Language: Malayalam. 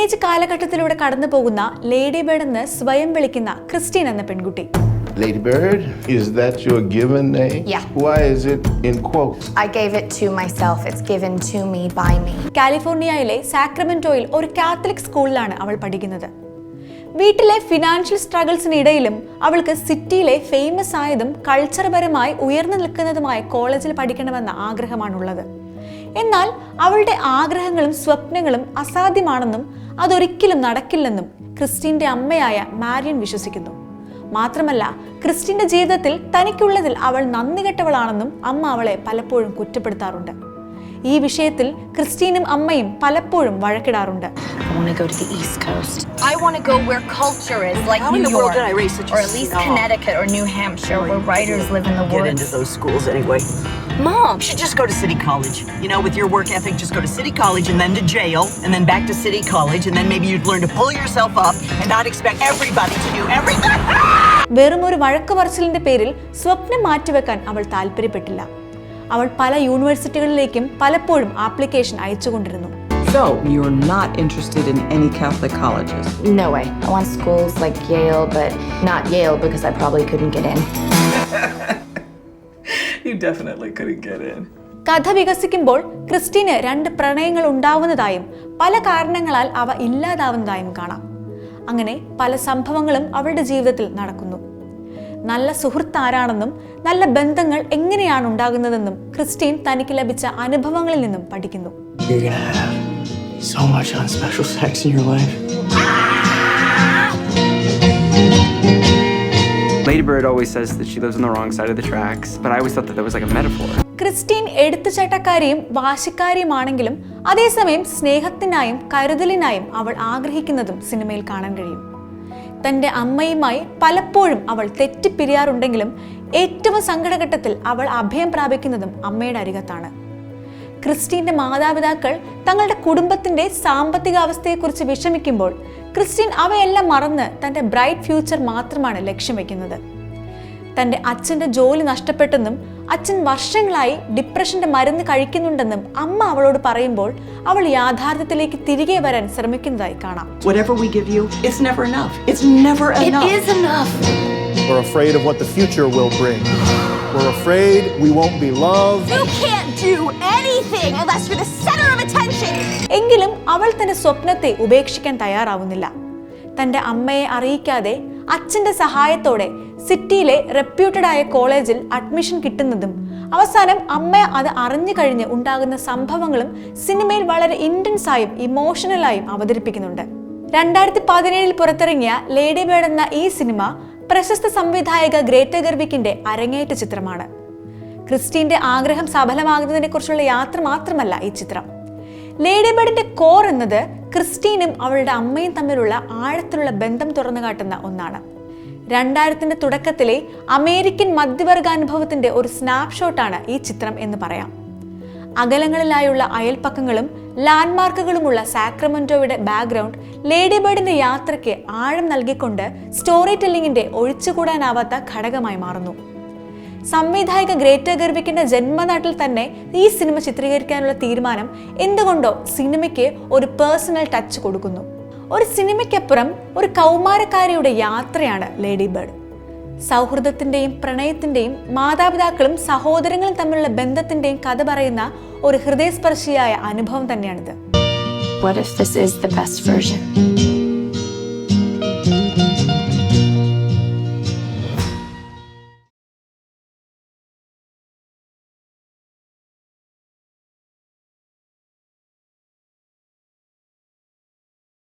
ടീനേജ് കാലഘട്ടത്തിലൂടെ കടന്നു പോകുന്ന ലേഡി ബേർഡ് എന്ന് സ്വയം വിളിക്കുന്ന ക്രിസ്റ്റീൻ എന്ന പെൺകുട്ടി. Lady Bird, is that your given name? Yeah. Why is it in quotes? I gave it to myself. It's given to me by me. കാലിഫോർണിയയിലെ സാക്രമെന്റോയിൽ ഒരു കാത്തലിക് സ്കൂളിലാണ് അവൾ പഠിക്കുന്നത്. വീട്ടിലെ ഫിനാൻഷ്യൽ സ്ട്രഗിൾസിനിടയിലും അവൾക്ക് സിറ്റിയിലെ ഫേമസ് ആയതും കൾച്ചർപരമായി ഉയർന്നു നിൽക്കുന്നതുമായ കോളേജിൽ പഠിക്കണമെന്ന ആഗ്രഹമാണുള്ളത്. എന്നാൽ അവളുടെ ആഗ്രഹങ്ങളും സ്വപ്നങ്ങളും അസാധ്യമാണെന്നും അതൊരിക്കലും നടക്കില്ലെന്നും ക്രിസ്റ്റീന്റെ അമ്മയായ മാരിയൻ വിശ്വസിക്കുന്നു. മാത്രമല്ല, ക്രിസ്റ്റീന്റെ ജീവിതത്തിൽ തനിക്കുള്ളതിൽ അവൾ നന്ദികെട്ടവളാണെന്നും അമ്മ അവളെ പലപ്പോഴും കുറ്റപ്പെടുത്താറുണ്ട്. ഈ വിഷയത്തിൽ ക്രിസ്റ്റീനും അമ്മയും പലപ്പോഴും വഴക്കിടാറുണ്ട്. I want to go to the East Coast. I want to go where culture is, like New York, or at least Connecticut or New Hampshire, where writers live in the woods. Get into those schools anyway. Mom, you should just go to City College. You know, with your work ethic, just go to City College and then to jail, and then back to City College, and then maybe you'd learn to pull yourself up and not expect everybody to do everything. വെറും ഒരു വഴക്ക് പറച്ചിലിന്റെ പേരിൽ സ്വപ്നം മാറ്റിവെക്കാൻ അവൾ താല്പര്യപ്പെട്ടില്ല. അവൾ പല യൂണിവേഴ്സിറ്റികളിലേക്കും പലപ്പോഴും application അയച്ചുകൊണ്ടിരുന്നു. So, you're not interested in any Catholic colleges? no way. I want schools like Yale, but not Yale because I probably couldn't get in. You definitely couldn't get in. കഥ വികസിക്കുമ്പോൾ ക്രിസ്റ്റീന് 2 പ്രണയങ്ങൾ ഉണ്ടാവുന്നതായും പല കാരണങ്ങളാൽ അവ ഇല്ലാതാവുന്നതായും കാണാം. അങ്ങനെ പല സംഭവങ്ങളും അവളുടെ ജീവിതത്തിൽ നടക്കുന്നു. നല്ല സുഹൃത്ത് ആരാണെന്നും നല്ല ബന്ധങ്ങൾ എങ്ങനെയാണ് ഉണ്ടാകുന്നതെന്നും ക്രിസ്റ്റീൻ തനിക്ക് ലഭിച്ച അനുഭവങ്ങളിൽ നിന്നും പഠിക്കുന്നു. You're gonna have so much unspecial sex in your life. Lady Bird always says that she lives on the wrong side of the tracks, but I always thought that was like a metaphor. Christine എടുത്തുചാട്ടക്കാരിയും വാശിക്കാരിയുമാണെങ്കിലും അതേസമയം സ്നേഹത്തിനായും കരുതലിനായും അവൾ ആഗ്രഹിക്കുന്നതും സിനിമയിൽ കാണാൻ കഴിയും. തൻ്റെ അമ്മയുമായി പലപ്പോഴും അവൾ തെറ്റിപ്പിരിയാറുണ്ടെങ്കിലും ഏറ്റവും സങ്കടഘട്ടത്തിൽ അവൾ അഭയം പ്രാപിക്കുന്നതും അമ്മയുടെ അരികത്താണ്. ക്രിസ്റ്റീന്റെ മാതാപിതാക്കൾ തങ്ങളുടെ കുടുംബത്തിന്റെ സാമ്പത്തിക അവസ്ഥയെക്കുറിച്ച് വിഷമിക്കുമ്പോൾ ക്രിസ്റ്റീൻ അവയെല്ലാം മറന്ന് തൻ്റെ ബ്രൈറ്റ് ഫ്യൂച്ചർ മാത്രമാണ് ലക്ഷ്യം വെക്കുന്നത്. തൻ്റെ അച്ഛൻ്റെ ജോലി നഷ്ടപ്പെട്ടെന്നും അച്ഛൻ വർഷങ്ങളായി ഡിപ്രഷന്റെ മരുന്ന് കഴിക്കുന്നുണ്ടെന്നും അമ്മ അവളോട് പറയുമ്പോൾ അവൾ യാഥാർത്ഥ്യത്തിലേക്ക് തിരികെ വരാൻ ശ്രമിക്കുന്നതായി കാണാം. Whatever we give you, it's never enough. It's never enough. It is enough. We're afraid of what the future will bring. We're afraid we won't be loved. You can't do anything unless you're the center of attention. എങ്കിലും അവൾ തന്റെ സ്വപ്നത്തെ ഉപേക്ഷിക്കാൻ തയ്യാറാവുന്നില്ല. തന്റെ അമ്മയെ അറിയിക്കാതെ അച്ഛന്റെ സഹായത്തോടെ സിറ്റിയിലെ റെപ്യൂട്ടഡ് ആയ കോളേജിൽ അഡ്മിഷൻ കിട്ടുന്നതും അവസാനം അമ്മ അത് അറിഞ്ഞു കഴിഞ്ഞ് ഉണ്ടാകുന്ന സംഭവങ്ങളും സിനിമയിൽ വളരെ ഇന്റൻസ് ആയും ഇമോഷണലായും അവതരിപ്പിക്കുന്നുണ്ട്. 2017 പുറത്തിറങ്ങിയ ലേഡി ബേർഡ് എന്ന ഈ സിനിമ പ്രശസ്ത സംവിധായക ഗ്രേറ്റ ഗർവിക്കിന്റെ അരങ്ങേറ്റ ചിത്രമാണ്. ക്രിസ്റ്റീന്റെ ആഗ്രഹം സഫലമാകുന്നതിനെ കുറിച്ചുള്ള യാത്ര മാത്രമല്ല ഈ ചിത്രം. ലേഡി ബേർഡിന്റെ കോർ എന്നത് ക്രിസ്റ്റീനും അവളുടെ അമ്മയും തമ്മിലുള്ള ആഴത്തിലുള്ള ബന്ധം തുറന്നു കാട്ടുന്ന ഒന്നാണ്. 2000ന്റെ തുടക്കത്തിലെ അമേരിക്കൻ മധ്യവർഗാനുഭവത്തിന്റെ ഒരു സ്നാപ്ഷോട്ടാണ് ഈ ചിത്രം എന്ന് പറയാം. അകലങ്ങളിലായുള്ള അയൽപ്പക്കങ്ങളും ലാൻഡ്മാർക്കുകളുമുള്ള സാക്രമെന്റോയുടെ ബാക്ക്ഗ്രൗണ്ട് ലേഡി ബേർഡിന്റെ യാത്രയ്ക്ക് ആഴം നൽകിക്കൊണ്ട് സ്റ്റോറി ടെല്ലിങ്ങിന്റെ ഒഴിച്ചുകൂടാനാവാത്ത ഘടകമായി മാറുന്നു. സംവിധായക ഗ്രേറ്റ ഗർവിക്കിന്റെ ജന്മനാട്ടിൽ തന്നെ ഈ സിനിമ ചിത്രീകരിക്കാനുള്ള തീരുമാനം എന്തുകൊണ്ടോ സിനിമയ്ക്ക് ഒരു പേഴ്സണൽ ടച്ച് കൊടുക്കുന്നു. ഒരു സിനിമയ്ക്കപ്പുറം ഒരു കൗമാരക്കാരിയുടെ യാത്രയാണ് ലേഡി ബേർഡ്. സൗഹൃദത്തിന്റെയും പ്രണയത്തിന്റെയും മാതാപിതാക്കളും സഹോദരങ്ങളും തമ്മിലുള്ള ബന്ധത്തിന്റെയും കഥ പറയുന്ന ഒരു ഹൃദയസ്പർശിയായ അനുഭവം തന്നെയാണിത്. What if this is the best version?